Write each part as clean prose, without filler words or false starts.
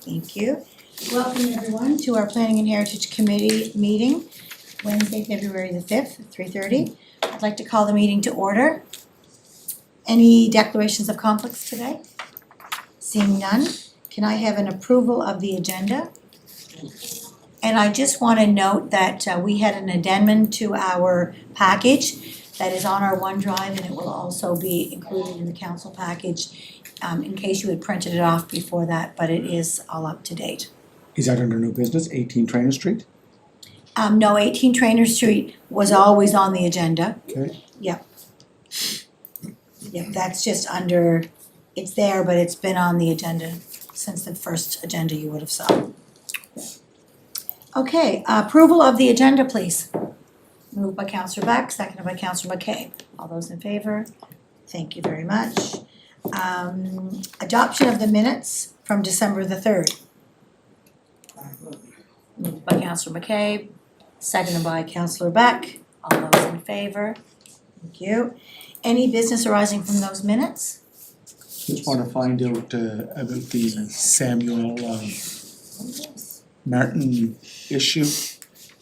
Thank you. Welcome everyone to our Planning and Heritage Committee meeting, Wednesday, February the 5th, at 3:30. I'd like to call the meeting to order. Any declarations of conflicts today? Seeing none, can I have an approval of the agenda? And I just want to note that we had an addendum to our package that is on our OneDrive, and it will also be included in the council package in case you had printed it off before that, but it is all up to date. Is that under new business, 18 Trainer Street? No, 18 Trainer Street was always on the agenda. Okay. Yep, that's just under, it's there, but it's been on the agenda since the first agenda you would have saw. Okay, approval of the agenda, please. Moved by Councillor Beck, seconded by Councillor McCabe. All those in favor? Thank you very much. Adoption of the minutes from December the 3rd. Moved by Councillor McCabe, seconded by Councillor Beck. All those in favor? Thank you. Any business arising from those minutes? Just want to find out about the Samuel Martin issue.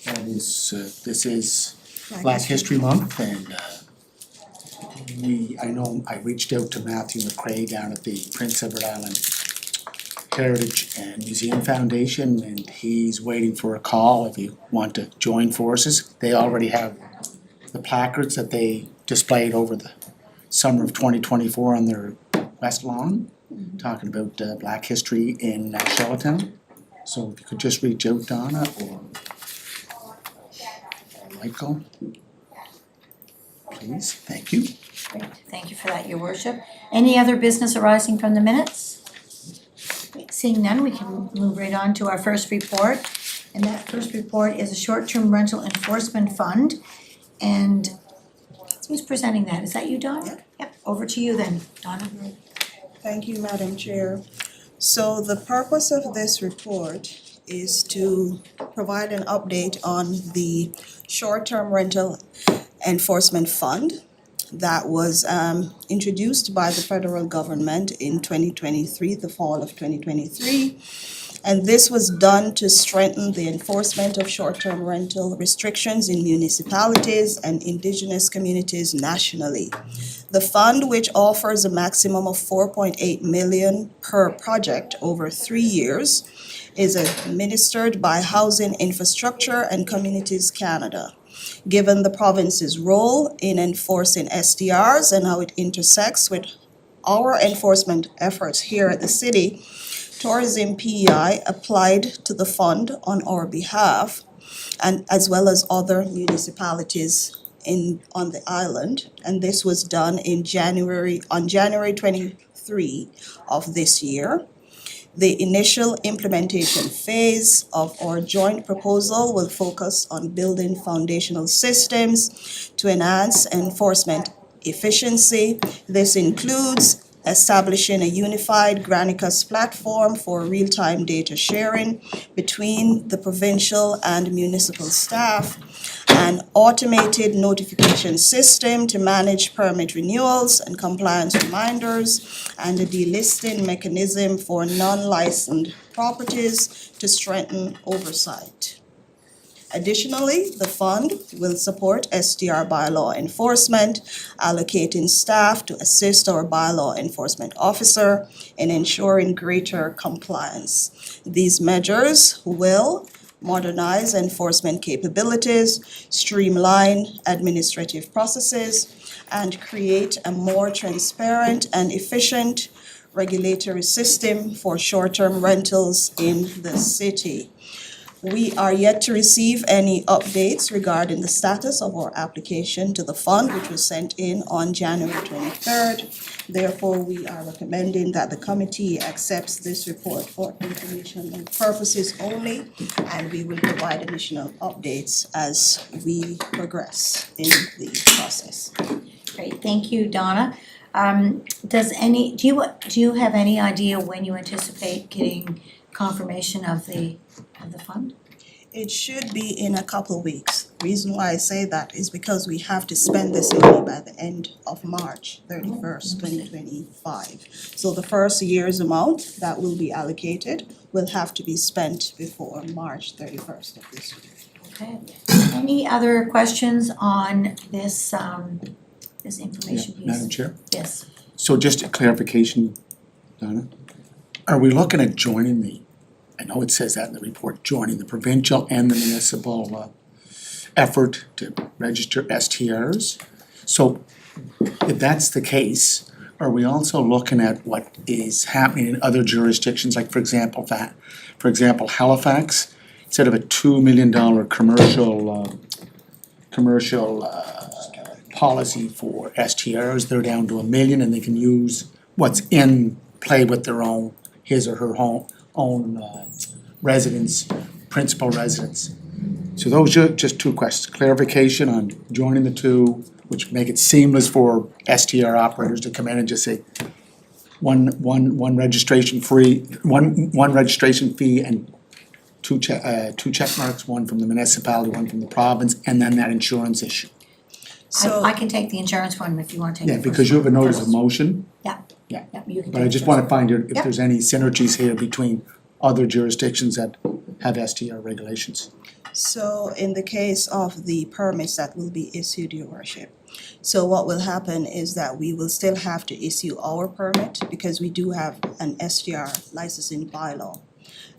That is, this is Black History Month, and I reached out to Matthew McRae down at the Prince Edward Island Heritage and Museum Foundation, and he's waiting for a call if you want to join forces. They already have the placards that they displayed over the summer of 2024 on their west lawn, talking about Black history in Charlottetown. So if you could just reach out, Donna, or Michael, please, thank you. Great, thank you for that, your worship. Any other business arising from the minutes? Great, seeing none, we can move right on to our first report. And that first report is a short-term rental enforcement fund. And who's presenting that? Is that you, Donna? Yep, over to you then, Donna. Thank you, Madam Chair. So the purpose of this report is to provide an update on the short-term rental enforcement fund that was introduced by the federal government in 2023, the fall of 2023. And this was done to strengthen the enforcement of short-term rental restrictions in municipalities and indigenous communities nationally. The fund, which offers a maximum of $4.8 million per project over 3 years, is administered by Housing Infrastructure and Communities Canada. Given the province's role in enforcing STRs and how it intersects with our enforcement efforts here at the city, Tourism PEI applied to the fund on our behalf, and as well as other municipalities on the island, and this was done on January 23 of this year. The initial implementation phase of our joint proposal will focus on building foundational systems to enhance enforcement efficiency. This includes establishing a unified Granicus platform for real-time data sharing between the provincial and municipal staff, an automated notification system to manage permit renewals and compliance reminders, and a delisting mechanism for non-licensed properties to strengthen oversight. Additionally, the fund will support STR bylaw enforcement, allocating staff to assist our bylaw enforcement officer in ensuring greater compliance. These measures will modernize enforcement capabilities, streamline administrative processes, and create a more transparent and efficient regulatory system for short-term rentals in the city. We are yet to receive any updates regarding the status of our application to the fund, which was sent in on January 23rd. Therefore, we are recommending that the committee accepts this report for informational purposes only, and we will provide additional updates as we progress in the process. Great, thank you, Donna. Do you have any idea when you anticipate getting confirmation of the fund? It should be in a couple weeks. Reason why I say that is because we have to spend this money by the end of March 31st, 2025. So the first year's amount that will be allocated will have to be spent before March 31st of this year. Okay. Any other questions on this, this information piece? Madam Chair? Yes. So just a clarification, Donna. Are we looking at joining I know it says that in the report, joining the provincial and the municipal effort to register STRs? So if that's the case, are we also looking at what is happening in other jurisdictions, like for example Halifax, instead of a $2 million commercial policy for STRs, they're down to $1 million, and they can use what's in play with their own, his or her own residence, principal residence. So those are just two questions, clarification on joining the two, which make it seamless for STR operators to come in and just say one registration fee and two check marks, one from the municipality, one from the province, and then that insurance issue. So I can take the insurance one if you wanna take it Yeah, first. because you have a notice of motion, Yeah, you can but I take just it wanna first. find out if Yep. there's any synergies here between other jurisdictions that have STR regulations. So in the case of the permits that will be issued, Your Worship, so what will happen is that we will still have to issue our permit because we do have an STR licensing bylaw.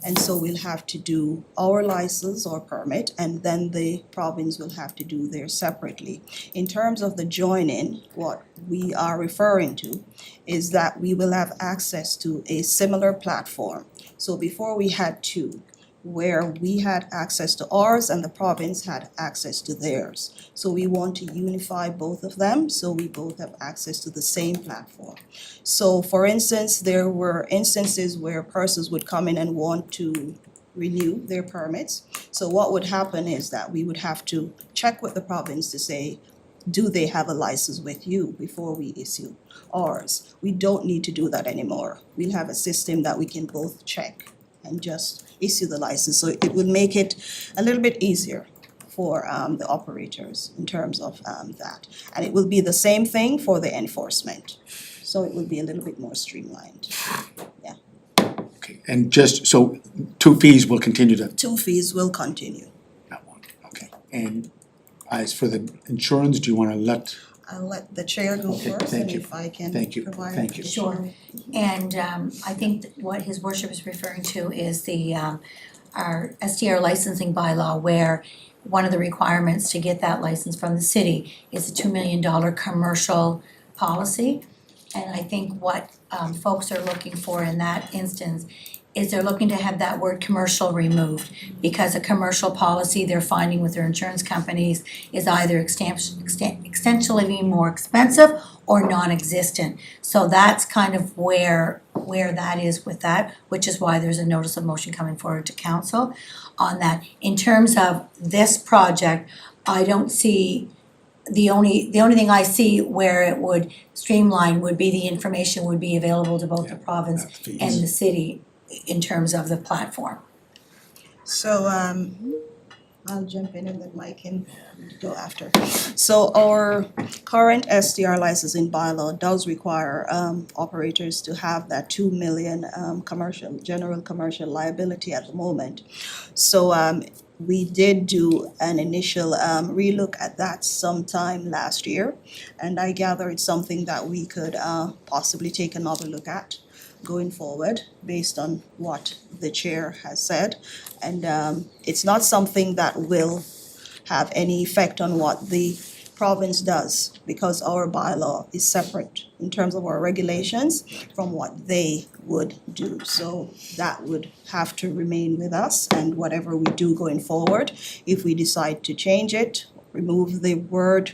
And so we'll have to do our license or permit, and then the province will have to do theirs separately. In terms of the join-in, what we are referring to is that we will have access to a similar platform. So before we had two, where we had access to ours and the province had access to theirs. So we want to unify both of them, so we both have access to the same platform. So for instance, there were instances where persons would come in and want to renew their permits. So what would happen is that we would have to check with the province to say, do they have a license with you before we issue ours? We don't need to do that anymore. We'll have a system that we can both check and just issue the license. So it would make it a little bit easier for the operators in terms of that. And it will be the same thing for the enforcement. So it will be a little bit more streamlined. Okay, and just, so two fees will continue to, Two fees will continue. that one, okay. And as for the insurance, do you wanna let, I'll let the chair go Okay, first, thank and you. if I can Thank you, provide. thank you. Sure. And I think that what his worship is referring to is the our STR licensing bylaw, where one of the requirements to get that license from the city is a $2 million commercial policy. And I think what folks are looking for in that instance is they're looking to have that word commercial removed, because a commercial policy they're finding with their insurance companies is either extensionally more expensive or non-existent. So that's kind of where that is with that, which is why there's a notice of motion coming forward to council on that. In terms of this project, I don't see, the only thing I see where it would streamline would be the information would be available to both the province and the city in terms of the platform. So I'll jump in and then Mike can go after. So our current STR licensing bylaw does require operators to have that 2 million general commercial liability at the moment. So we did do an initial relook at that sometime last year, and I gather it's something that we could possibly take another look at going forward based on what the chair has said. And it's not something that will have any effect on what the province does, because our bylaw is separate in terms of our regulations from what they would do. So that would have to remain with us, and whatever we do going forward, if we decide to change it, remove the word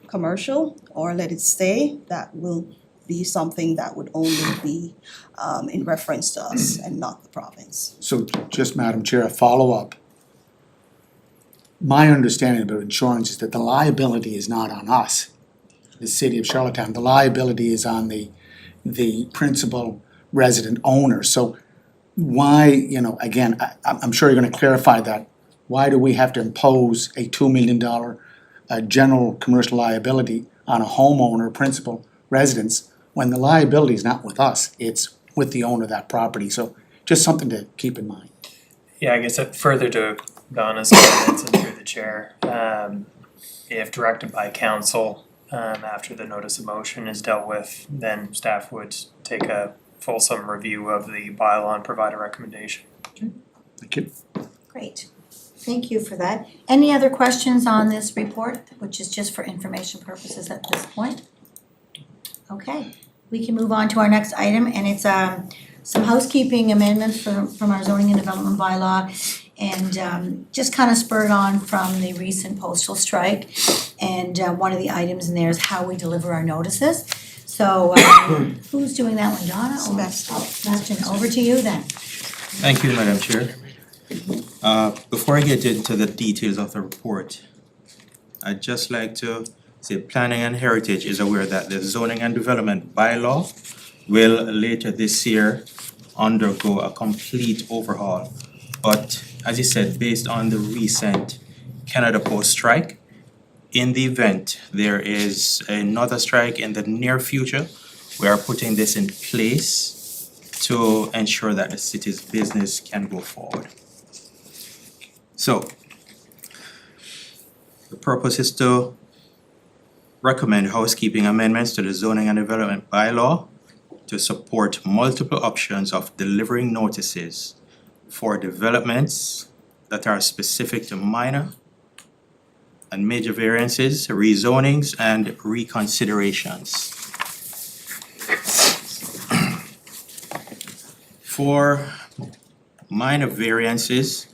commercial or let it stay, that will be something that would only be in reference to us and not the province. so just Madam Chair, a follow-up. My understanding about insurance is that the liability is not on us, the city of Charlottetown, the liability is on the principal resident owner. So why, again, I'm sure you're gonna clarify that, why do we have to impose a $2 million general commercial liability on a homeowner, principal, residence, when the liability is not with us, it's with the owner of that property, so just something to keep in mind. Yeah, I guess further to Donna's comments and through the chair, if directed by council, after the notice of motion is dealt with, then staff would take a fulsome review of the bylaw and provide a recommendation. Thank you. Great, thank you for that. Any other questions on this report, which is just for information purposes at this point? Okay, we can move on to our next item, and it's some housekeeping amendments from our zoning and development bylaw, and just kind of spurred on from the recent postal strike. And one of the items in there is how we deliver our notices. So who's doing that one, Donna? Or- Sebastian, over to you then. Thank you, Madam Chair. Before I get into the details of the report, I'd just like to say Planning and Heritage is aware that the zoning and development bylaw will later this year undergo a complete overhaul. But as you said, based on the recent Canada Post strike, in the event there is another strike in the near future, we are putting this in place to ensure that the city's business can go forward. So, the purpose is to recommend housekeeping amendments to the zoning and development bylaw to support multiple options of delivering notices for developments that are specific to minor and major variances, rezonings, and reconsiderations. For minor variances,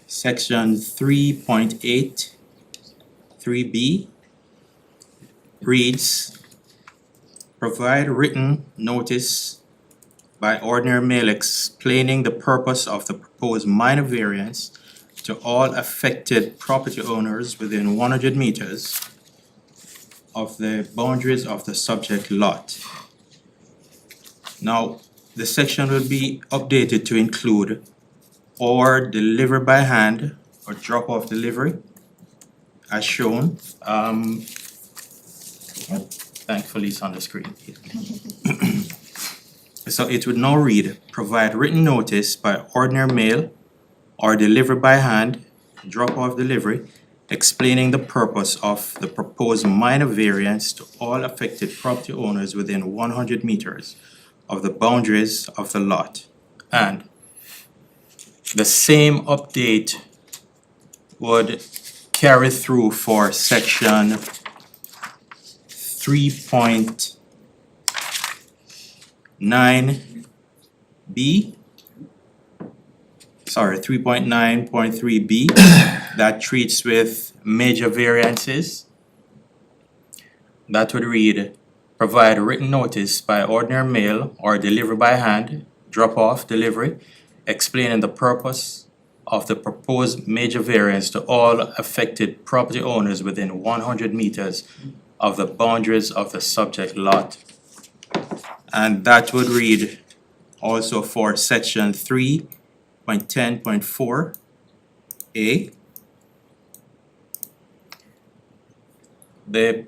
section 3.8(3)(b) reads, provide written notice by ordinary mail explaining the purpose of the proposed minor variance to all affected property owners within 100 meters of the boundaries of the subject lot. Now, the section will be updated to include or deliver by hand or drop off delivery as shown. Thankfully it's on the screen. So it would now read, provide written notice by ordinary mail or deliver by hand, drop off delivery, explaining the purpose of the proposed minor variance to all affected property owners within 100 meters of the boundaries of the lot. And the same update would carry through for section 3.9(b). Sorry, 3.9.3(b) that treats with major variances. That would read, provide written notice by ordinary mail or deliver by hand, drop off delivery, explaining the purpose of the proposed major variance to all affected property owners within 100 meters of the boundaries of the subject lot. And that would read also for section 3.10.4(a). They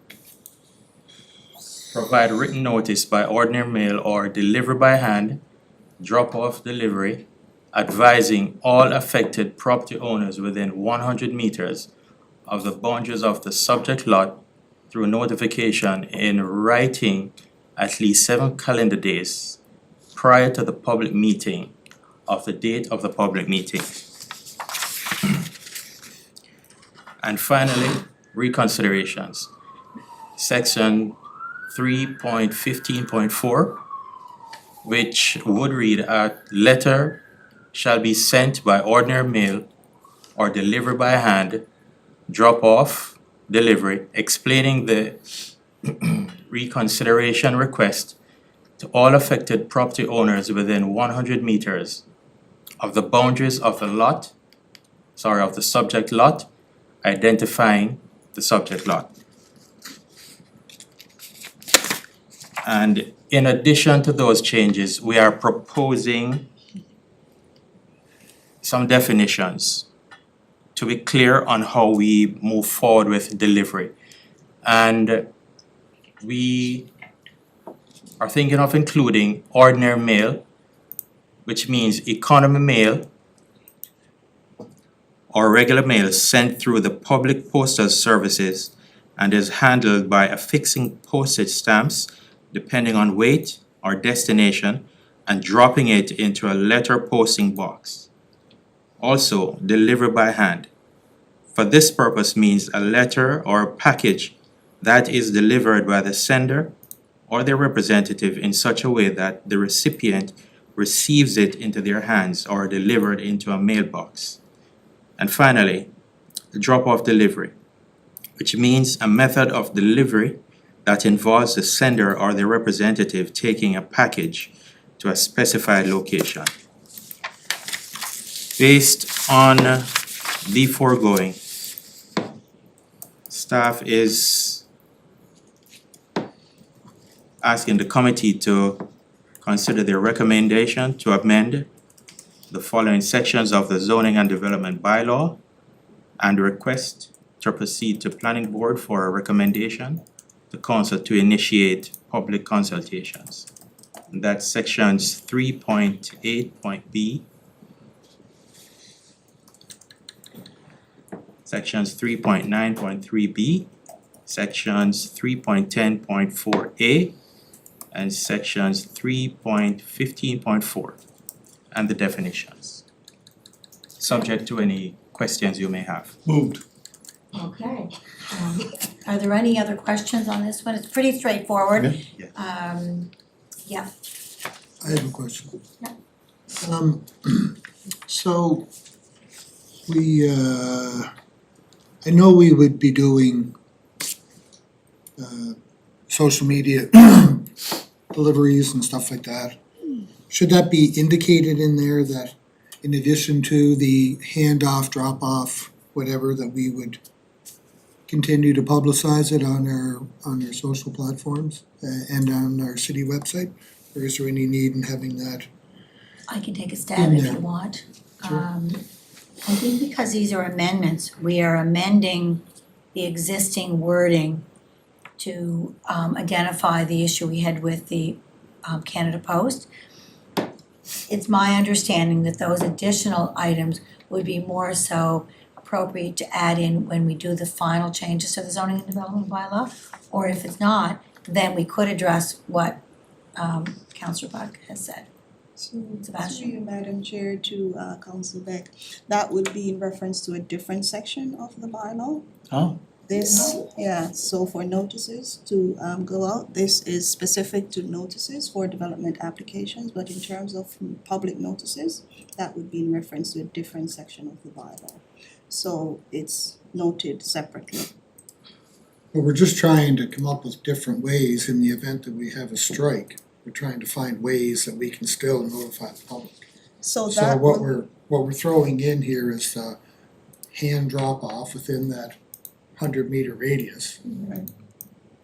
provide written notice by ordinary mail or deliver by hand, drop off delivery, advising all affected property owners within 100 meters of the boundaries of the subject lot through notification in writing at least 7 calendar days prior to the public meeting of the date of the public meeting. And finally, reconsiderations. Section 3.15.4, which would read, a letter shall be sent by ordinary mail or delivered by hand, drop off, delivery, explaining the reconsideration request to all affected property owners within 100 meters of the boundaries of the lot, of the subject lot, identifying the subject lot. And in addition to those changes, we are proposing some definitions to be clear on how we move forward with delivery. And we are thinking of including ordinary mail, which means economy mail or regular mail sent through the public postal services and is handled by affixing postage stamps depending on weight or destination and dropping it into a letter posting box. Also, deliver by hand. For this purpose means a letter or a package that is delivered by the sender or their representative in such a way that the recipient receives it into their hands or delivered into a mailbox. And finally, the drop-off delivery, which means a method of delivery that involves the sender or their representative taking a package to a specified location. Based on the foregoing, staff is asking the committee to consider their recommendation to amend the following sections of the zoning and development bylaw and request to proceed to planning board for a recommendation to council to initiate public consultations. And that's sections 3.8.b, sections 3.9.3b, sections 3.10.4a, and sections 3.15.4, and the definitions. Subject to any questions you may have. Moved. Okay. Are there any other questions on this one? It's pretty straightforward. Yeah. Yeah, I have a question. Yeah. So we, I know we would be doing social media deliveries and stuff like that. Should that be indicated in there that in addition to the handoff, drop-off, whatever, that we would continue to publicize it on our social platforms and on our city website? Or is there any need in having that? I can take a stab if you Yeah. want. Sure. I think because these are amendments, we are amending the existing wording to identify the issue we had with the Canada Post. It's my understanding that those additional items would be more so appropriate to add in when we do the final changes to the zoning and development bylaw. Or if it's not, then we could address what Councillor Buck has said. Sebastian? Through you, Madam Chair, to Council Beck, that would be in reference to a different section of the bylaw. Oh, This, yeah, so for notices to go out, this is specific to notices for development applications, but in terms of public notices, that would be in reference to a different section of the bylaw. So it's noted separately. But we're just trying to come up with different ways in the event that we have a strike. We're trying to find ways that we can still notify the public. So So that what would, we're throwing in here is the hand drop off within that 100-meter radius.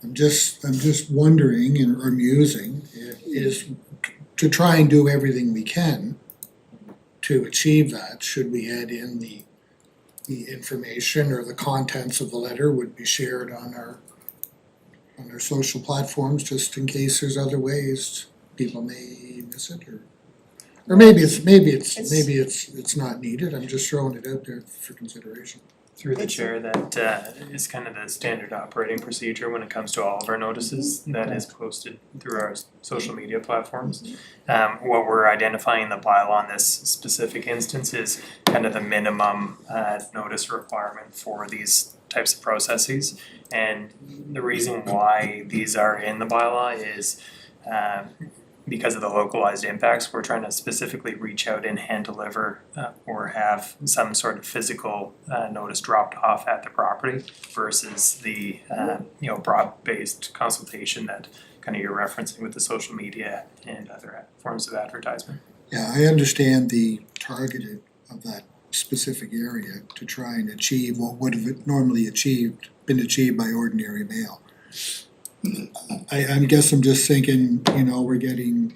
I'm just wondering or musing is to try and do everything we can to achieve that. Should we add in the information or the contents of the letter would be shared on our social platforms, just in case there's other ways people may miss it, or maybe it's not needed. I'm just throwing it out there for consideration. Through the It's- chair, that is kind of the standard operating procedure when it comes to all of our notices that is posted through our social media platforms. What we're identifying in the bylaw in this specific instance is kind of the minimum notice requirement for these types of processes. And the reason why these are in the bylaw is because of the localized impacts. We're trying to specifically reach out and hand deliver or have some sort of physical notice dropped off at the property versus the broad-based consultation that kind of you're referencing with the social media and other forms of advertisement. Yeah, I understand the targeted of that specific area to try and achieve what would have normally been achieved by ordinary mail. I guess I'm just thinking, we're getting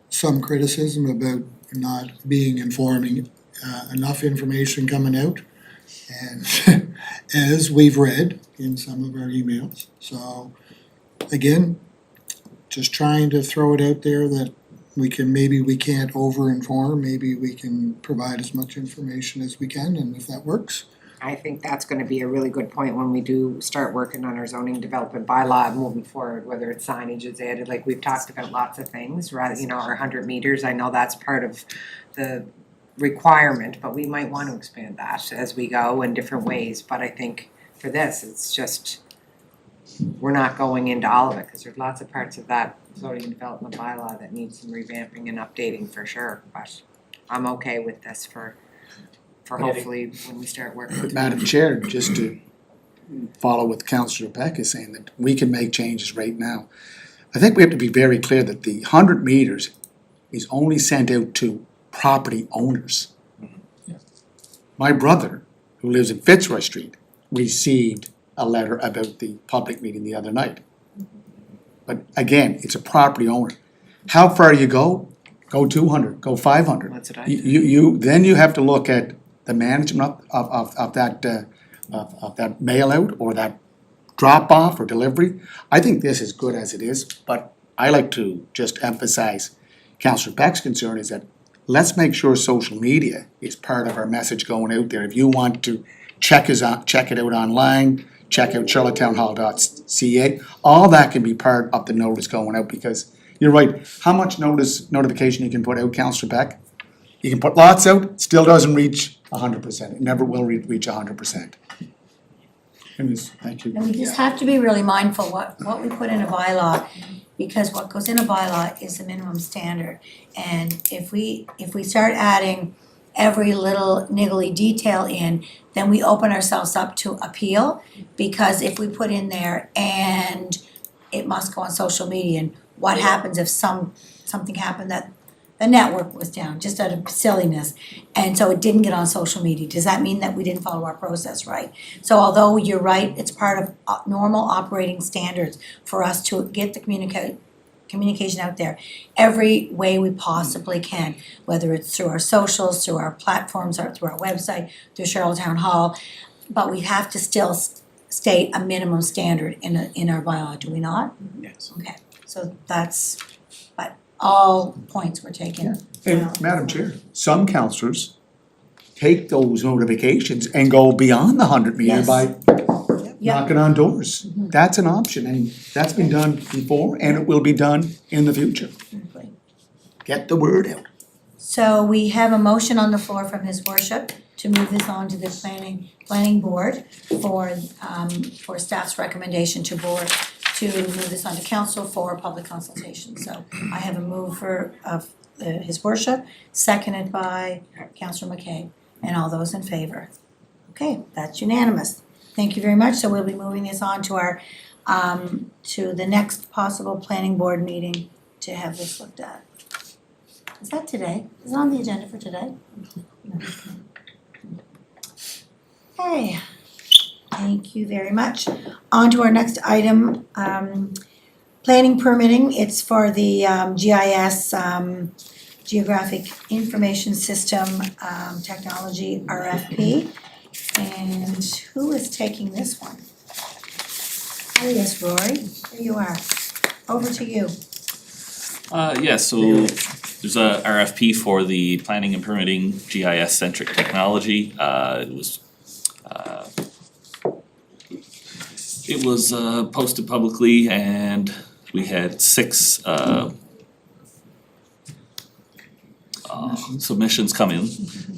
some criticism about not being informing enough information coming out. And as we've read in some of our emails, so again, just trying to throw it out there that maybe we can't over-inform, maybe we can provide as much information as we can, and if that works. I think that's gonna be a really good point when we do start working on our zoning development bylaw moving forward, whether it's signage is added, like we've talked about lots of things, rather, our 100 meters, I know that's part of the requirement, but we might want to expand that as we go in different ways, but I think for this, it's just, we're not going into all of it, cause there's lots of parts of that zoning and development bylaw that need some revamping and updating for sure, but I'm okay with this for hopefully when we start working. But Madam Chair, just to follow what Councillor Beck is saying, that we can make changes right now. I think we have to be very clear that the 100 meters is only sent out to property owners. My brother, who lives in Fitzroy Street, received a letter about the public meeting the other night. But again, it's a property owner. How far you go? Go 200, go 500. That's what I Then you have to look at the management of that mail out or that drop off or delivery. I think this is good as it is, but I like to just emphasize Councillor Beck's concern is that let's make sure social media is part of our message going out there. If you want to check it out online, check out charlottetownhall.ca, all that can be part of the notice going out, because you're right, how much notification you can put out, Councillor Beck? You can put lots out, still doesn't reach 100%, it never will reach 100%. Thank you. And we just have to be really mindful what we put in a bylaw, because what goes in a bylaw is the minimum standard. And if we start adding every little niggly detail in, then we open ourselves up to appeal, because if we put in there and it must go on social media, and what happens if something happened that the network was down, just out of silliness, and so it didn't get on social media, does that mean that we didn't follow our process right? So although you're right, it's part of normal operating standards for us to get the communication out there every way we possibly can, whether it's through our socials, through our platforms, or through our website, through Charlotte Town Hall, but we have to still state a minimum standard in our bylaw, do we not? Yes. Okay, so that's, but all points were taken. And Madam Chair, some councillors take those notifications and go beyond the 100 meter Yes. by Yeah. knocking on doors. That's an option, and that's been done before, and it will be done in the future. Get the word out. So we have a motion on the floor from His Worship to move this on to the planning board for staff's recommendation to board to move this on to council for public consultation. So I have a move of His Worship, seconded by Councillor McKay, and all those in favor. Okay, that's unanimous. Thank you very much. So we'll be moving this on to our to the next possible planning board meeting to have this looked at. Is that today? Is it on the agenda for today? Okay, thank you very much. On to our next item, planning permitting. It's for the GIS, Geographic Information System Technology RFP. And who is taking this one? Oh yes, Rory, there you are. Over to you. So there's a RFP for the planning and permitting GIS centric technology. It was posted publicly, and we had six submissions come in,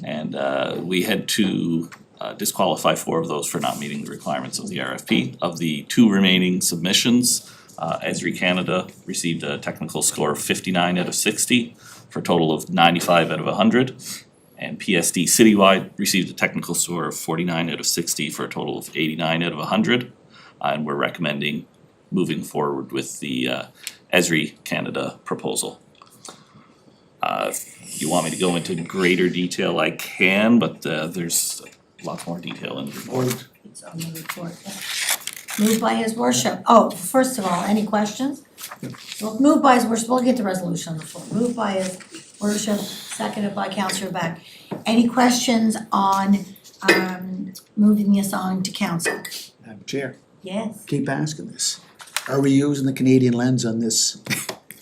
and we had to disqualify 4 of those for not meeting the requirements of the RFP. Of the 2 remaining submissions, Esri Canada received a technical score of 59 out of 60 for a total of 95 out of 100. And PSD Citywide received a technical score of 49 out of 60 for a total of 89 out of 100. And we're recommending moving forward with the Esri Canada proposal. If you want me to go into greater detail, I can, but there's lots more detail in the report. It's on the report, yeah. Moved by His Worship. Oh, first of all, any questions? Well, moved by His Worship, we'll get the resolution on the floor. Moved by His Worship, seconded by Councillor Beck. Any questions on moving this on to council. Madam Chair, Yes, keep asking this. Are we using the Canadian lens on this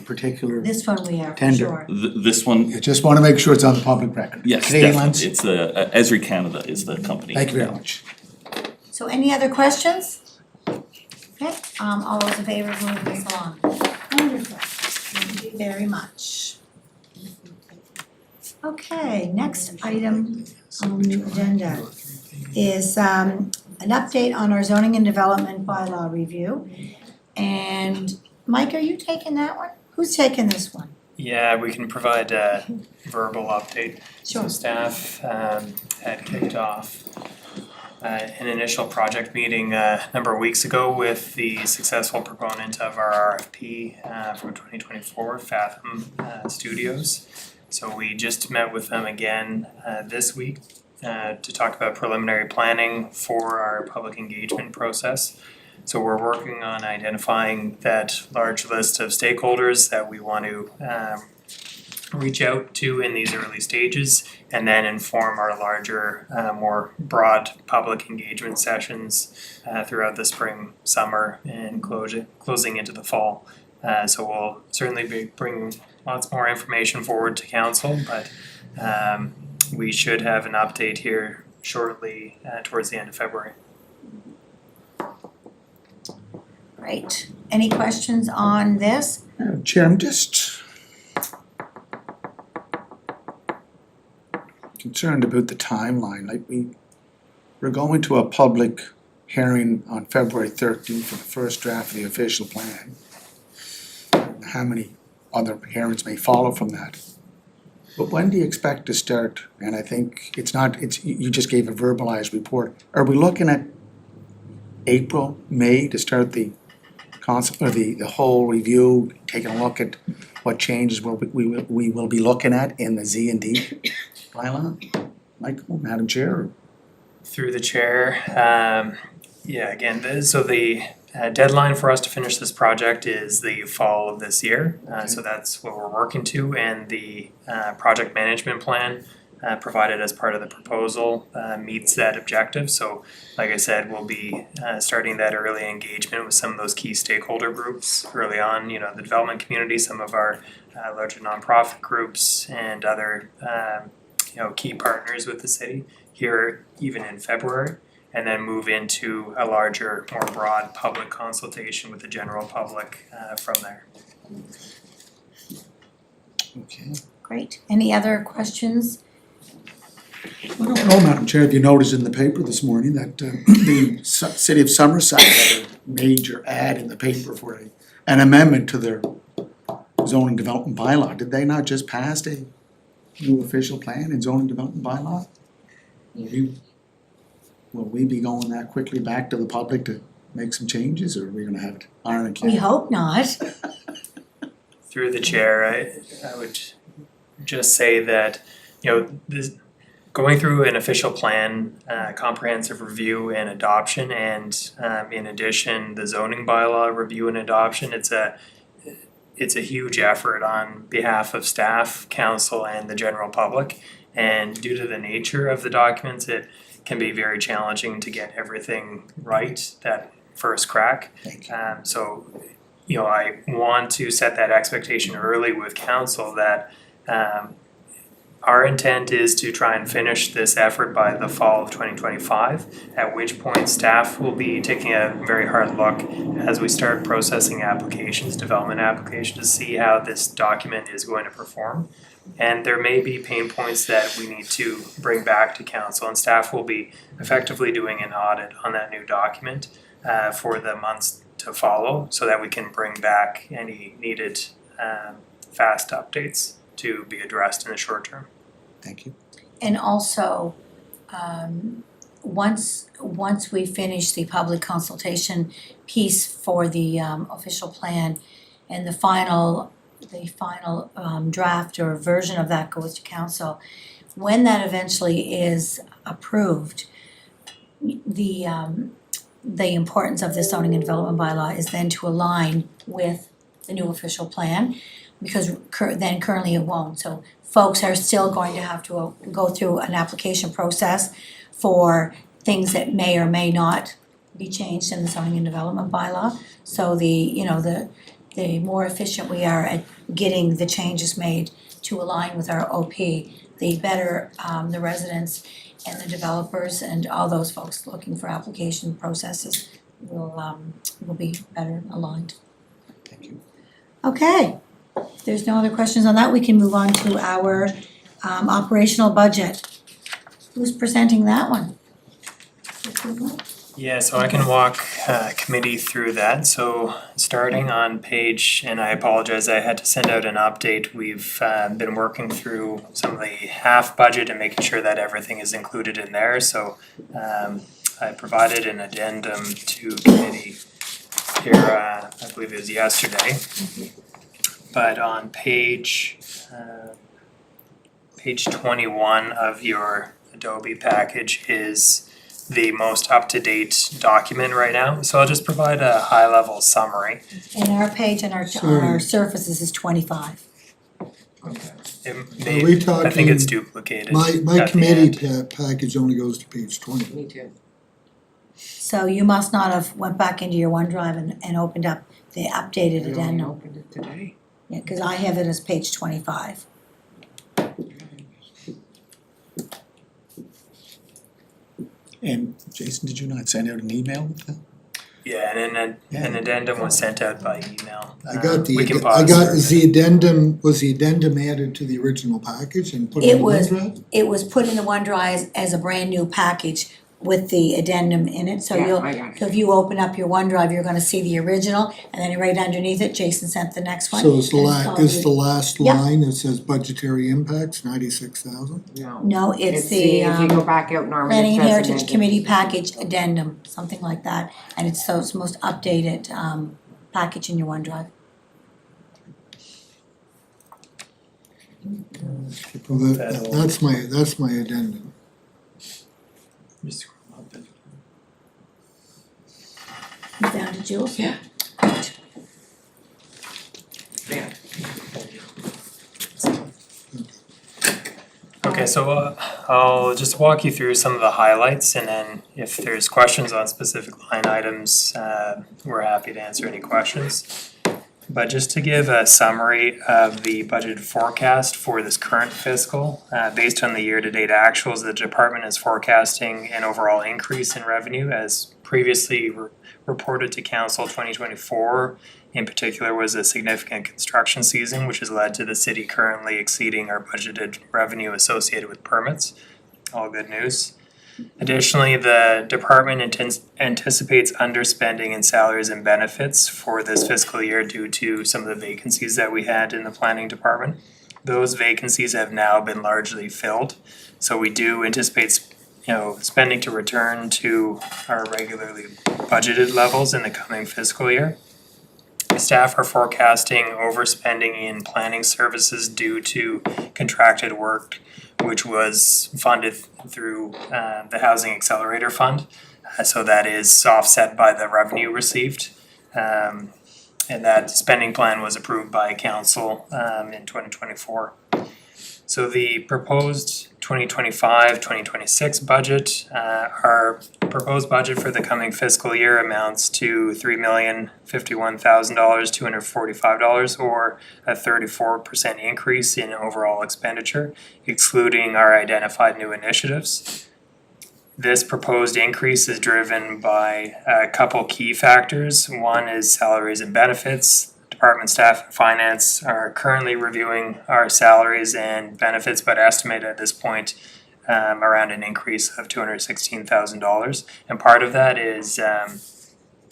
particular? this one we are for Tender. sure. This one, I just wanna make sure it's on the public record. yes, Canadian definitely, lens? it's the, Esri Canada is the company. Thank you very much. So any other questions? Okay, all those in favor of moving this along? Wonderful, thank you very much. Okay, next item on the agenda is an update on our zoning and development bylaw review. And Mike, are you taking that one? Who's taking this one? Yeah, we can provide a verbal update. Sure. So staff had kicked off an initial project meeting a number of weeks ago with the successful proponent of our RFP for 2024, Fathom Studios. So we just met with them again this week to talk about preliminary planning for our public engagement process. So we're working on identifying that large list of stakeholders that we want to reach out to in these early stages, and then inform our larger, more broad public engagement sessions throughout the spring, summer, and closing into the fall. So we'll certainly be bringing lots more information forward to council, but we should have an update here shortly towards the end of February. Right, any questions on this? Chair, I'm just concerned about the timeline, like we're going to a public hearing on February 13th for the first draft of the official plan. How many other hearings may follow from that? But when do you expect to start? And I think you just gave a verbalized report. Are we looking at April, May to start the concept, or the whole review, taking a look at what changes we will be looking at in the Z and D bylaw? Michael, Madam Chair? Through the chair, yeah, again, the deadline for us to finish this project is the fall of this year. So that's what we're working to, and the project management plan provided as part of the proposal meets that objective. So like I said, we'll be starting that early engagement with some of those key stakeholder groups early on, the development community, some of our larger nonprofit groups, and other key partners with the city here even in February, and then move into a larger, more broad public consultation with the general public from there. Okay. Great, any other questions? I don't know, Madam Chair, if you noticed in the paper this morning that the city of Summerside had a major ad in the paper for an amendment to their zoning development bylaw. Did they not just pass a new official plan and zoning development bylaw? Will we be going that quickly back to the public to make some changes, or are we gonna have it iron and We can? hope not. Through the chair, I would just say that, this going through an official plan, comprehensive review and adoption, and in addition, the zoning bylaw review and adoption, it's a huge effort on behalf of staff, council, and the general public. And due to the nature of the documents, it can be very challenging to get everything right that first crack. Thank you. So, I want to set that expectation early with council that our intent is to try and finish this effort by the fall of 2025, at which point staff will be taking a very hard look as we start processing applications, development applications, to see how this document is going to perform. And there may be pain points that we need to bring back to council, and staff will be effectively doing an audit on that new document for the months to follow, so that we can bring back any needed fast updates to be addressed in the short term. Thank you. And also, once we finish the public consultation piece for the official plan, and the final draft or version of that goes to council, when that eventually is approved, the importance of the zoning and development bylaw is then to align with the new official plan, because then currently it won't. So folks are still going to have to go through an application process for things that may or may not be changed in the zoning and development bylaw. So the more efficient we are at getting the changes made to align with our OP, the better the residents and the developers and all those folks looking for application processes will be better aligned. Thank you. Okay, if there's no other questions on that, we can move on to our operational budget. Who's presenting that one? Yeah, so I can walk committee through that. So starting on page, and I apologize, I had to send out an update. We've been working through some of the half budget and making sure that everything is included in there. So I provided an addendum to committee here, I believe it was yesterday. But on page 21 of your Adobe package is the most up-to-date document right now. So I'll just provide a high-level summary. And our page on our Sorry. surfaces is 25. It may- Are we I think it's talking- duplicated My at the committee end. package only goes to page 20. Me too. So you must not have went back into your OneDrive and opened up the updated I only addendum. opened it today. Yeah, cause I have it as page 25. And Jason, did you not send out an email with the? Yeah, and an addendum was sent out by email. I got We can I pause got, for- is the addendum added to the original package and put It in the was- OneDrive? It was put in the OneDrive as a brand new package with the addendum in it, so Yeah, you'll, I got it. so if you open up your OneDrive, you're gonna see the original, and then right underneath it, Jason sent the next one. So it's the and is the called last Yep. line that says budgetary impacts, 96,000? No. No, it's the if you go back out, Norman, it Planning and says Heritage amended. Committee Package Addendum, something like that, and it's the most updated package in your OneDrive. Well, that's my addendum. Just scroll up and- You found it, Jules? Yeah. Great. Yeah. Okay, so I'll just walk you through some of the highlights, and then if there's questions on specific line items, we're happy to answer any questions. But just to give a summary of the budget forecast for this current fiscal, based on the year-to-date actuals, the department is forecasting an overall increase in revenue as previously reported to council. 2024 in particular was a significant construction season, which has led to the city currently exceeding our budgeted revenue associated with permits. All good news. Additionally, the department anticipates underspending in salaries and benefits for this fiscal year due to some of the vacancies that we had in the planning department. Those vacancies have now been largely filled, so we do anticipate spending to return to our regularly budgeted levels in the coming fiscal year. Staff are forecasting overspending in planning services due to contracted work which was funded through the Housing Accelerator Fund. So that is offset by the revenue received. And that spending plan was approved by council in 2024. So the proposed 2025-2026 budget, our proposed budget for the coming fiscal year amounts to $3,051,245, or a 34% increase in overall expenditure, excluding our identified new initiatives. This proposed increase is driven by a couple key factors. One is salaries and benefits. Department staff and finance are currently reviewing our salaries and benefits, but estimate at this point around an increase of $216,000. And part of that is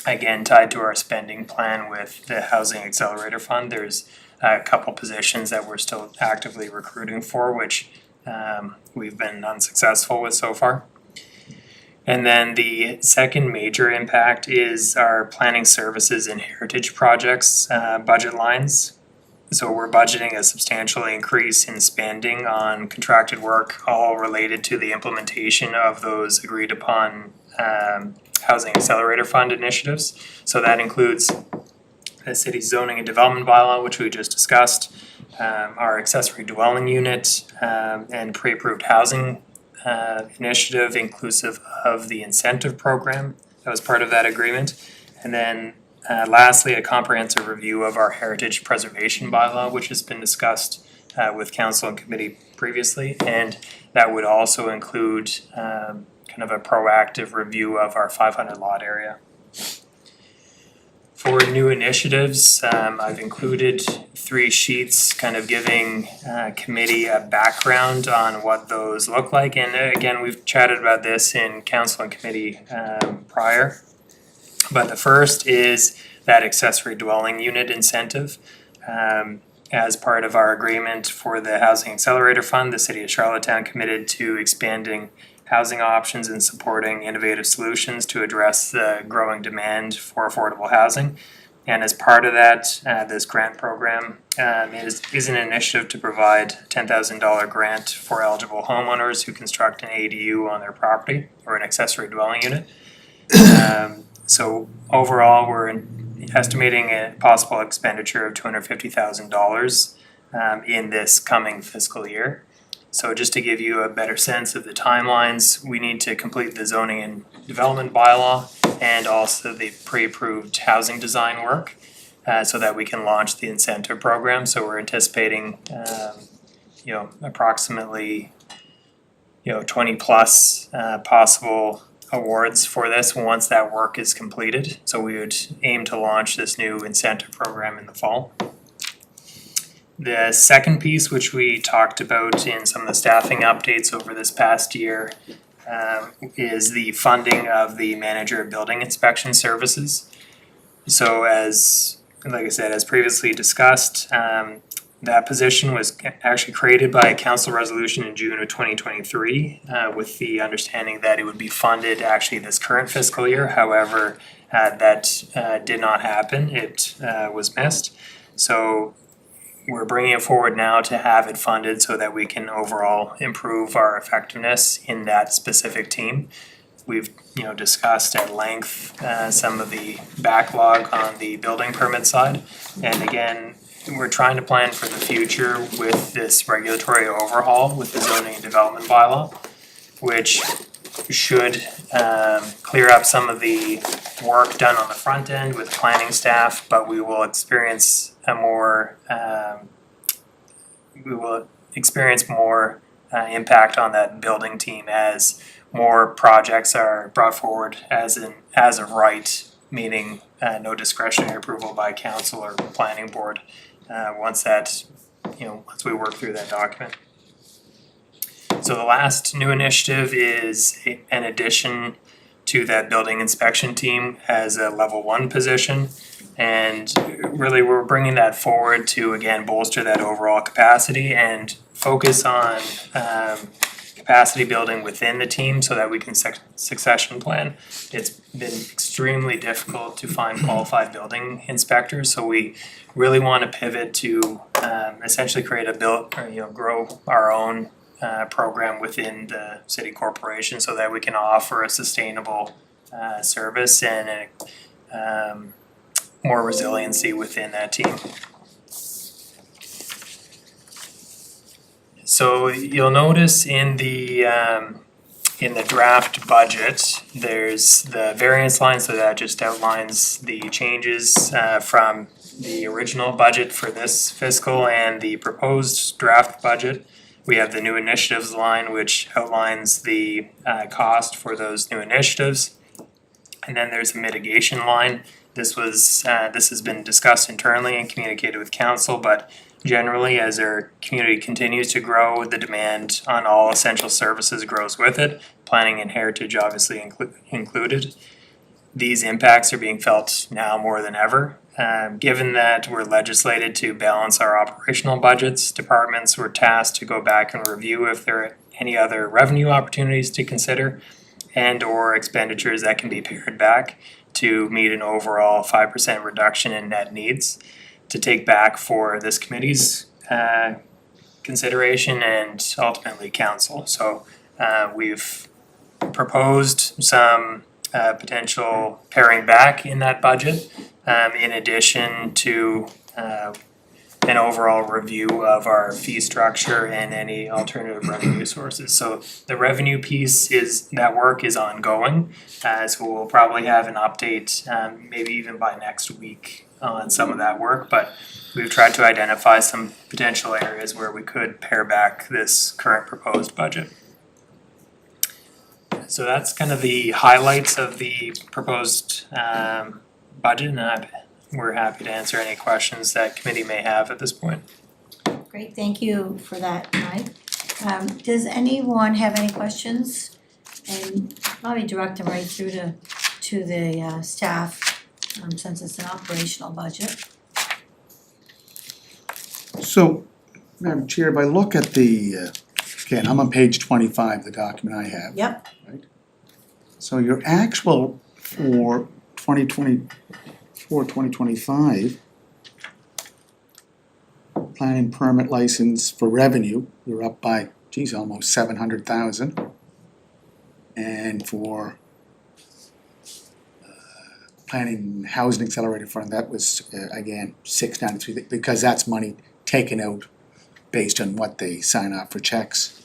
again tied to our spending plan with the Housing Accelerator Fund. There's a couple positions that we're still actively recruiting for, which we've been unsuccessful with so far. And then the second major impact is our planning services and heritage projects budget lines. So we're budgeting a substantial increase in spending on contracted work, all related to the implementation of those agreed upon Housing Accelerator Fund initiatives. So that includes the city's zoning and development bylaw, which we just discussed, our accessory dwelling unit, and pre-approved housing initiative inclusive of the incentive program that was part of that agreement. And then lastly, a comprehensive review of our heritage preservation bylaw, which has been discussed with council and committee previously. And that would also include kind of a proactive review of our 500 lot area. For new initiatives, I've included 3 sheets kind of giving committee a background on what those look like. And again, we've chatted about this in council and committee prior. But the first is that accessory dwelling unit incentive. As part of our agreement for the Housing Accelerator Fund, the City of Charlottetown committed to expanding housing options and supporting innovative solutions to address the growing demand for affordable housing. And as part of that, this grant program is an initiative to provide a $10,000 grant for eligible homeowners who construct an ADU on their property or an accessory dwelling unit. So overall, we're estimating a possible expenditure of $250,000 in this coming fiscal year. So just to give you a better sense of the timelines, we need to complete the zoning and development bylaw and also the pre-approved housing design work so that we can launch the incentive program. So we're anticipating approximately 20 plus possible awards for this once that work is completed. So we would aim to launch this new incentive program in the fall. The second piece, which we talked about in some of the staffing updates over this past year, is the funding of the manager of building inspection services. So like I said, as previously discussed, that position was actually created by a council resolution in June of 2023 with the understanding that it would be funded actually this current fiscal year. However, that did not happen. It was missed. So we're bringing it forward now to have it funded so that we can overall improve our effectiveness in that specific team. We've discussed at length some of the backlog on the building permit side. And again, we're trying to plan for the future with this regulatory overhaul with the zoning and development bylaw, which should clear up some of the work done on the front end with planning staff, but we will experience more impact on that building team as more projects are brought forward as of right, meaning no discretionary approval by council or planning board once we work through that document. So the last new initiative is an addition to that building inspection team as a level 1 position. And really we're bringing that forward to again bolster that overall capacity and focus on capacity building within the team so that we can succession plan. It's been extremely difficult to find qualified building inspectors, so we really want to pivot to essentially create grow our own program within the city corporation so that we can offer a sustainable service and more resiliency within that team. So you'll notice in the draft budget, there's the variance line, so that just outlines the changes from the original budget for this fiscal and the proposed draft budget. We have the new initiatives line, which outlines the cost for those new initiatives. And then there's a mitigation line. This has been discussed internally and communicated with council, but generally as our community continues to grow, the demand on all essential services grows with it, planning and heritage obviously included. These impacts are being felt now more than ever. Given that we're legislated to balance our operational budgets, departments were tasked to go back and review if there are any other revenue opportunities to consider and or expenditures that can be pared back to meet an overall 5% reduction in net needs to take back for this committee's consideration and ultimately council. So we've proposed some potential paring back in that budget in addition to an overall review of our fee structure and any alternative revenue sources. So the revenue piece that work is ongoing, so we'll probably have an update, maybe even by next week on some of that work, but we've tried to identify some potential areas where we could pare back this current proposed budget. So that's kind of the highlights of the proposed budget, and we're happy to answer any questions that committee may have at this point. Great, thank you for that, Mike. Does anyone have any questions? And probably direct them right through to the staff, since it's an operational budget. So, Madam Chair, if I look at the, again, I'm on page 25, the document I have. Yep. So your actual for 2025 planning permit license for revenue, you're up by, almost 700,000. And for planning housing accelerated fund, that was again 693, because that's money taken out based on what they sign off for checks.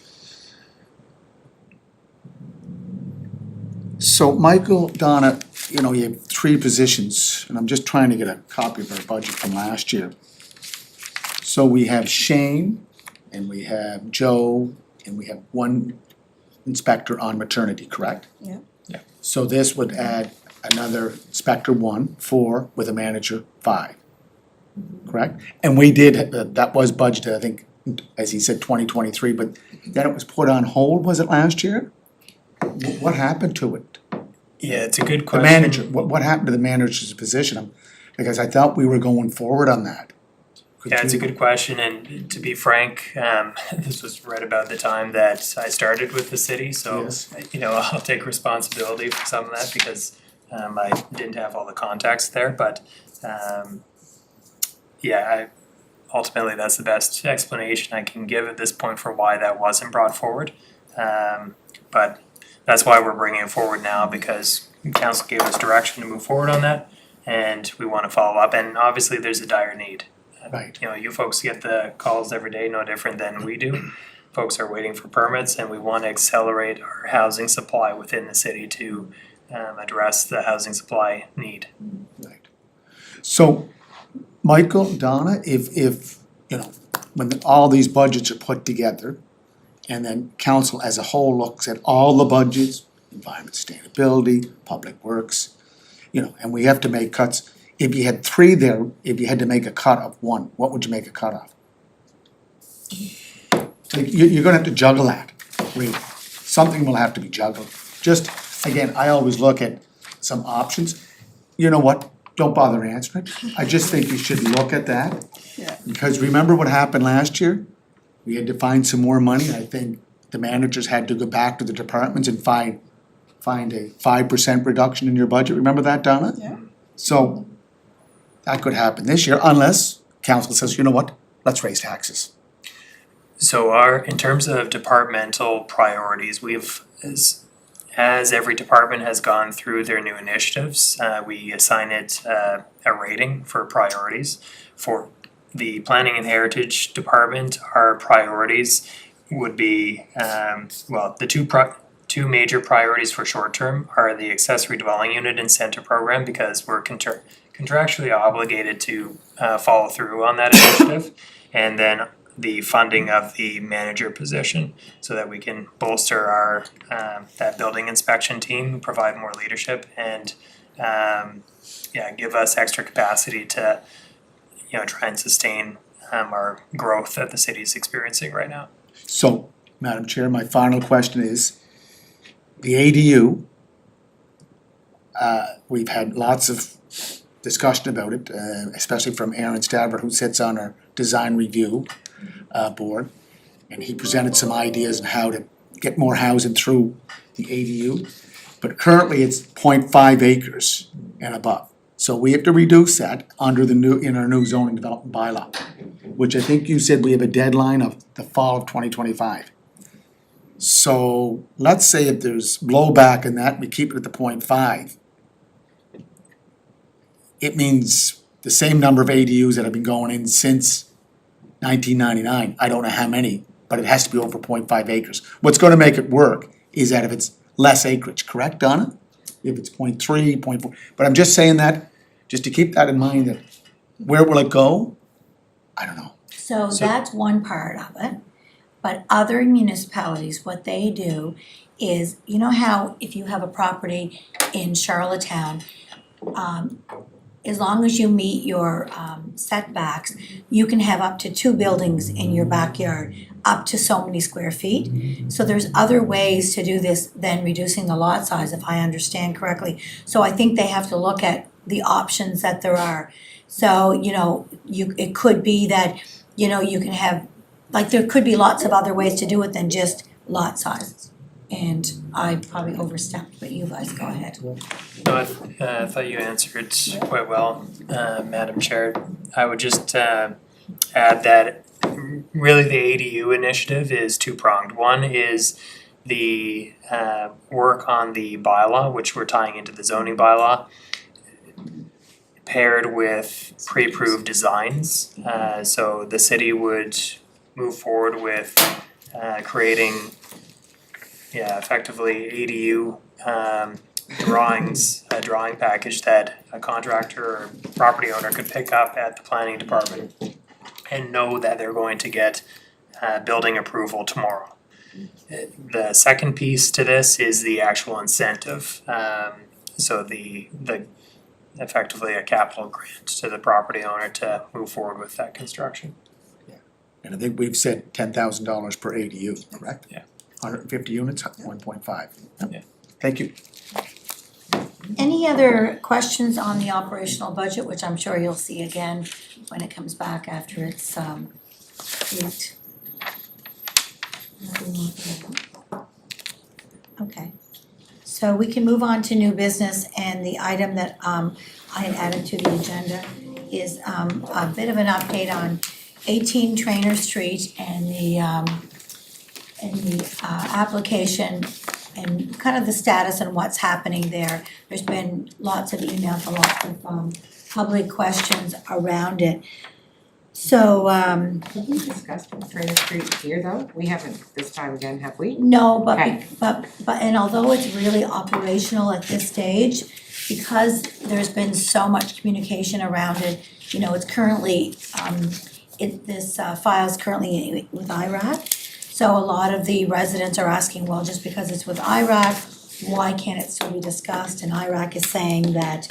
So Michael, Donna, you have 3 positions, and I'm just trying to get a copy of our budget from last year. So we have Shane, and we have Joe, and we have 1 inspector on maternity, correct? Yeah. Yeah. So this would add another inspector 1, 4, with a manager 5, correct? And we did, that was budgeted, I think, as he said, 2023, but then it was put on hold, was it last year? What happened to it? Yeah, it's a good The question. manager, what happened to the manager's position? Because I thought we were going forward on that. Yeah, it's a good question, and to be frank, this was right about the time that I started with the city, so Yes. I'll take responsibility for some of that because I didn't have all the context there, but ultimately that's the best explanation I can give at this point for why that wasn't brought forward. But that's why we're bringing it forward now, because council gave us direction to move forward on that, and we want to follow up, and obviously there's a dire need. Right. You folks get the calls every day, no different than we do. Folks are waiting for permits, and we want to accelerate our housing supply within the city to address the housing supply need. Right. So, Michael, Donna, if when all these budgets are put together, and then council as a whole looks at all the budgets, environment, sustainability, public works, and we have to make cuts. If you had 3 there, if you had to make a cut of 1, what would you make a cut of? So you're gonna have to juggle that, really. Something will have to be juggled. Just, again, I always look at some options. You know what? Don't bother answering it. I just think you should look at that. Yeah. Because remember what happened last year? We had to find some more money. I think the managers had to go back to the departments and find a 5% reduction in your budget. Remember that, Donna? Yeah. So that could happen this year unless council says, you know what, let's raise taxes. So in terms of departmental priorities, we've, as every department has gone through their new initiatives, we assign it a rating for priorities. For the Planning and Heritage Department, our priorities would be, the two major priorities for short term are the accessory dwelling unit incentive program, because we're contractually obligated to follow through on that initiative, and then the funding of the manager position, so that we can bolster our that building inspection team, provide more leadership, and give us extra capacity to try and sustain our growth that the city is experiencing right now. So, Madam Chair, my final question is, the ADU, we've had lots of discussion about it, especially from Aaron Stavert, who sits on our design review board, and he presented some ideas on how to get more housing through the ADU. But currently it's 0.5 acres and above. So we have to reduce that in our new zoning development bylaw, which I think you said we have a deadline of the fall of 2025. So let's say if there's blowback in that, we keep it at the 0.5. It means the same number of ADUs that have been going in since 1999, I don't know how many, but it has to be over 0.5 acres. What's gonna make it work is that if it's less acreage, correct, Donna? If it's 0.3, 0.4, but I'm just saying that, just to keep that in mind, that where will it go? I don't know. So So- that's one part of it. But other municipalities, what they do is, you know how if you have a property in Charlottetown, as long as you meet your setbacks, you can have up to 2 buildings in your backyard, up to so many square feet. So there's other ways to do this than reducing the lot size, if I understand correctly. So I think they have to look at the options that there are. So, it could be that, you can have, like, there could be lots of other ways to do it than just lot sizes. And I probably overstepped, but you guys go ahead. No, I thought you answered quite well, Madam Chair. I would just add that really the ADU initiative is two-pronged. One is the work on the bylaw, which we're tying into the zoning bylaw, paired with pre-approved designs. So the city would move forward with creating, effectively ADU drawings, a drawing package that a contractor or property owner could pick up at the planning department and know that they're going to get building approval tomorrow. The second piece to this is the actual incentive. So the effectively a capital grant to the property owner to move forward with that construction. And I think we've said $10,000 per ADU, correct? Yeah. 150 units, 1.5. Yeah. Thank you. Any other questions on the operational budget, which I'm sure you'll see again when it comes back after it's leaked? Okay, so we can move on to new business, and the item that I had added to the agenda is a bit of an update on 18 Trainer Street and the application and kind of the status and what's happening there. There's been lots of emails, and lots of public questions around it. So, Did we discuss Trainer Street here though? We haven't this time again, have we? no, but, Okay. and although it's really operational at this stage, because there's been so much communication around it, it's currently, this file is currently with IRAC. So a lot of the residents are asking, well, just because it's with IRAC, why can't it still be discussed? And IRAC is saying that,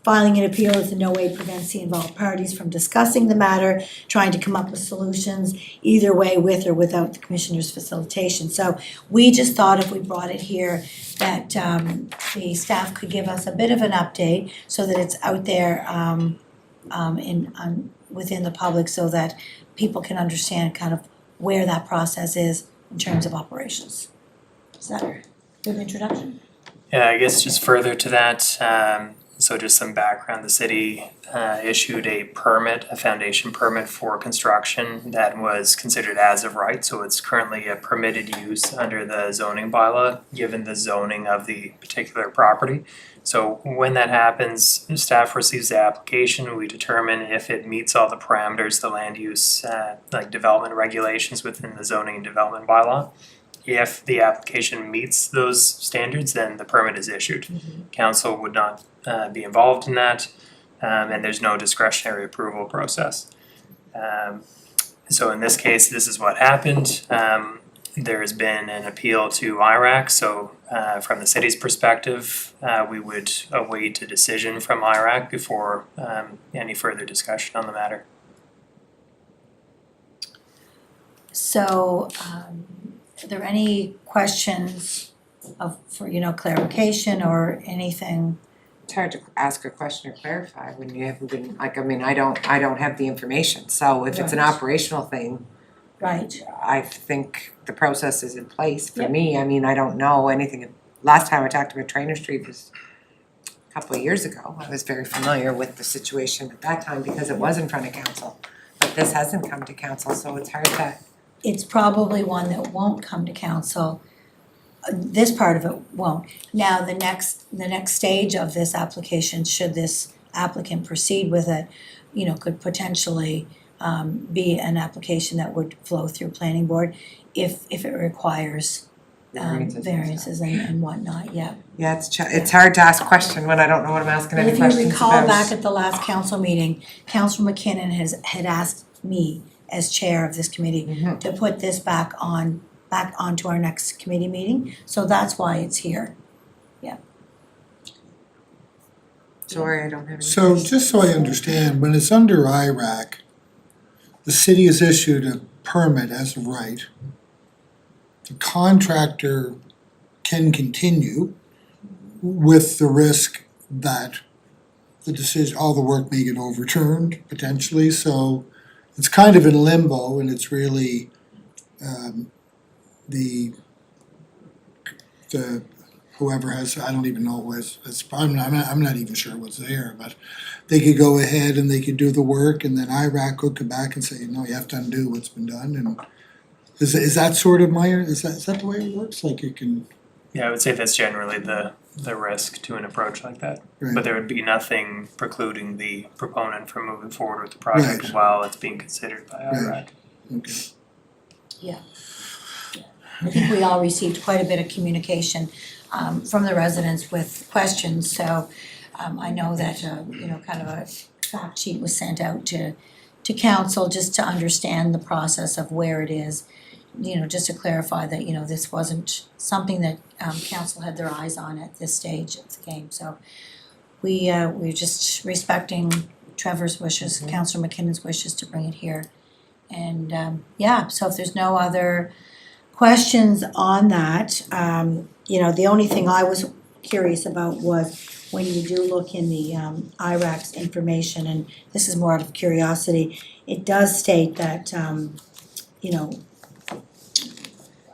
filing an appeal is in no way prevents the involved parties from discussing the matter, trying to come up with solutions, either way, with or without the commissioner's facilitation. So we just thought if we brought it here, that the staff could give us a bit of an update so that it's out there within the public, so that people can understand kind of where that process is in terms of operations. Is that a good introduction? Yeah, I guess just further to that, so just some background, the city issued a foundation permit for construction that was considered as of right, so it's currently a permitted use under the zoning bylaw, given the zoning of the particular property. So when that happens, staff receives the application, we determine if it meets all the parameters, the land use, like development regulations within the zoning and development bylaw. If the application meets those standards, then the permit is issued. Council would not be involved in that, and there's no discretionary approval process. So in this case, this is what happened. There has been an appeal to IRAC, so from the city's perspective, we would await a decision from IRAC before any further discussion on the matter. So, are there any questions for clarification or anything? It's hard to ask a question or clarify when you haven't been, I don't have the information, so if it's an Right. operational thing, Right, I think the process is in place for Yep. me, I don't know anything. Last time I talked about Trainer Street was a couple of years ago, I was very familiar with the situation at that time because it was in front of council. But this hasn't come to council, so it's hard to, it's probably one that won't come to council. This part of it won't. Now, the next stage of this application, should this applicant proceed with it, could potentially be an application that would flow through planning board if it requires variances and whatnot, yeah. Yeah, it's hard to ask question when I don't know what I'm asking any If questions you about. recall back at the last council meeting, Councilor McKinnon had asked me as chair of this committee Mhm. to put this back onto our next committee meeting, so that's why it's here. Sorry, I don't have any. So just so I understand, when it's under IRAC, the city has issued a permit as of right. The contractor can continue with the risk that the decision, all the work may get overturned potentially, so it's kind of in limbo and it's really the whoever has, I don't even know who has, I'm not even sure what's there, but they could go ahead and they could do the work and then IRAC could come back and say, no, you have to undo what's been done, and is that sort of is that the way it works, like you can, Yeah, I would say that's generally the risk to an approach like that. right? But there would be nothing precluding the proponent from moving forward with the project Right. while it's being considered by IRAC. Right. Okay. I think we all received quite a bit of communication from the residents with questions, so I know that kind of a fact sheet was sent out to council just to understand the process of where it is. Just to clarify that, this wasn't something that council had their eyes on at this stage of the game, so we're just respecting Trevor's wishes, Councillor McKinnon's wishes to bring it here. And so if there's no other questions on that, the only thing I was curious about was when you do look in the IRAC's information, and this is more out of curiosity, it does state that,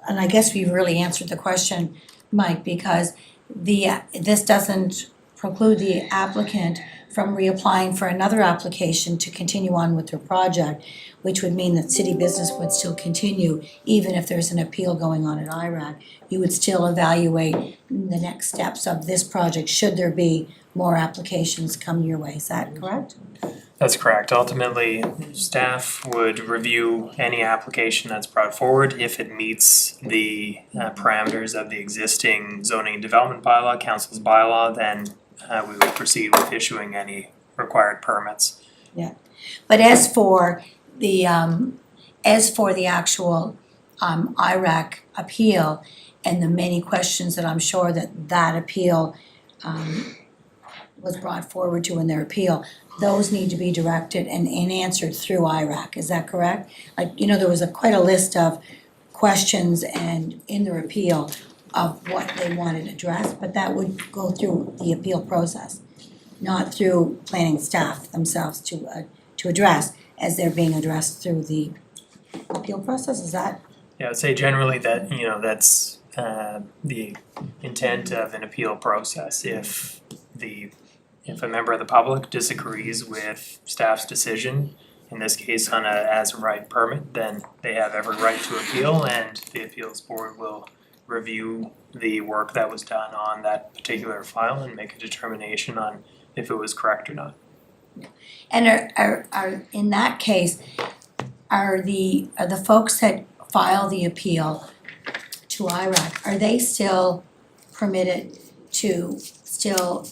and I guess we've really answered the question, Mike, because this doesn't preclude the applicant from reapplying for another application to continue on with their project, which would mean that city business would still continue, even if there's an appeal going on at IRAC. You would still evaluate the next steps of this project, should there be more applications come your way, is that correct? That's correct. Ultimately, staff would review any application that's brought forward. If it meets the parameters of the existing zoning and development bylaw, council's bylaw, then we would proceed with issuing any required permits. But as for the actual IRAC appeal and the many questions that I'm sure that appeal was brought forward to in their appeal, those need to be directed and answered through IRAC, is that correct? Like, there was quite a list of questions and in their appeal of what they wanted addressed, but that would go through the appeal process, not through planning staff themselves to address, as they're being addressed through the appeal process, is that? Yeah, I'd say generally that, that's the intent of an appeal process. If a member of the public disagrees with staff's decision, in this case on a as of right permit, then they have every right to appeal, and the appeals board will review the work that was done on that particular file and make a determination on if it was correct or not. And are in that case, are the folks that file the appeal to IRAC, are they still permitted to still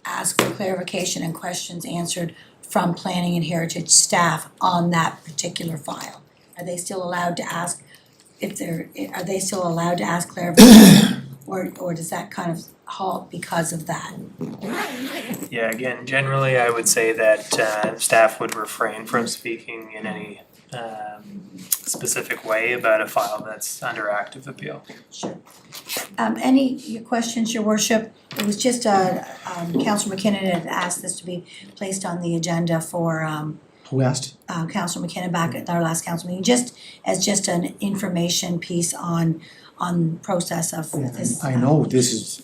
ask for clarification and questions answered from planning and heritage staff on that particular file? Are they still allowed to ask are they still allowed to ask clarification, or does that kind of halt because of that? Yeah, again, generally I would say that staff would refrain from speaking in any specific way about a file that's under active appeal. Sure. Your questions, your worship? It was just Councillor McKinnon had asked this to be placed on the agenda for Who asked? Councillor McKinnon back at our last council meeting, just as an information piece on process of this. I know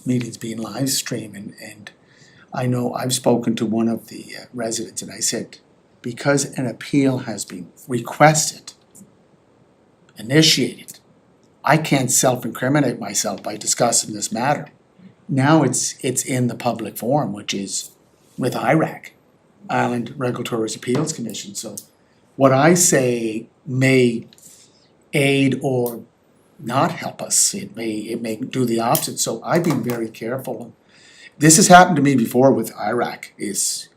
meeting's being live streamed and I know I've spoken to one of the residents and I said, because an appeal has been requested, initiated, I can't self-incriminate myself by discussing this matter. Now it's in the public forum, which is with IRAC. Island Regulatory Appeals Commission, so what I say may aid or not help us, it may do the opposite, so I've been very careful. This has happened to me before with IRAC,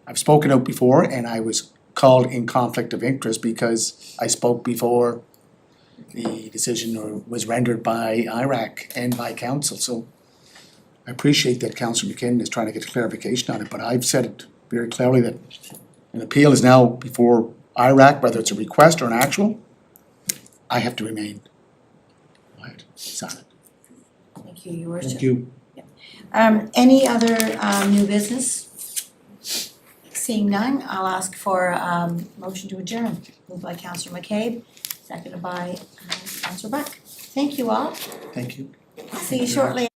I've spoken out before and I was called in conflict of interest because I spoke before the decision was rendered by IRAC and by council, so I appreciate that Councillor McKinnon is trying to get clarification on it, but I've said it very clearly that an appeal is now before IRAC, whether it's a request or an actual, I have to remain quiet, silent. Thank you, your worship. Thank you. Any other new business? Seeing none, I'll ask for motion to adjourn. Moved by Councillor McCabe, seconded by Councillor Buck. Thank you all. Thank you. See you shortly.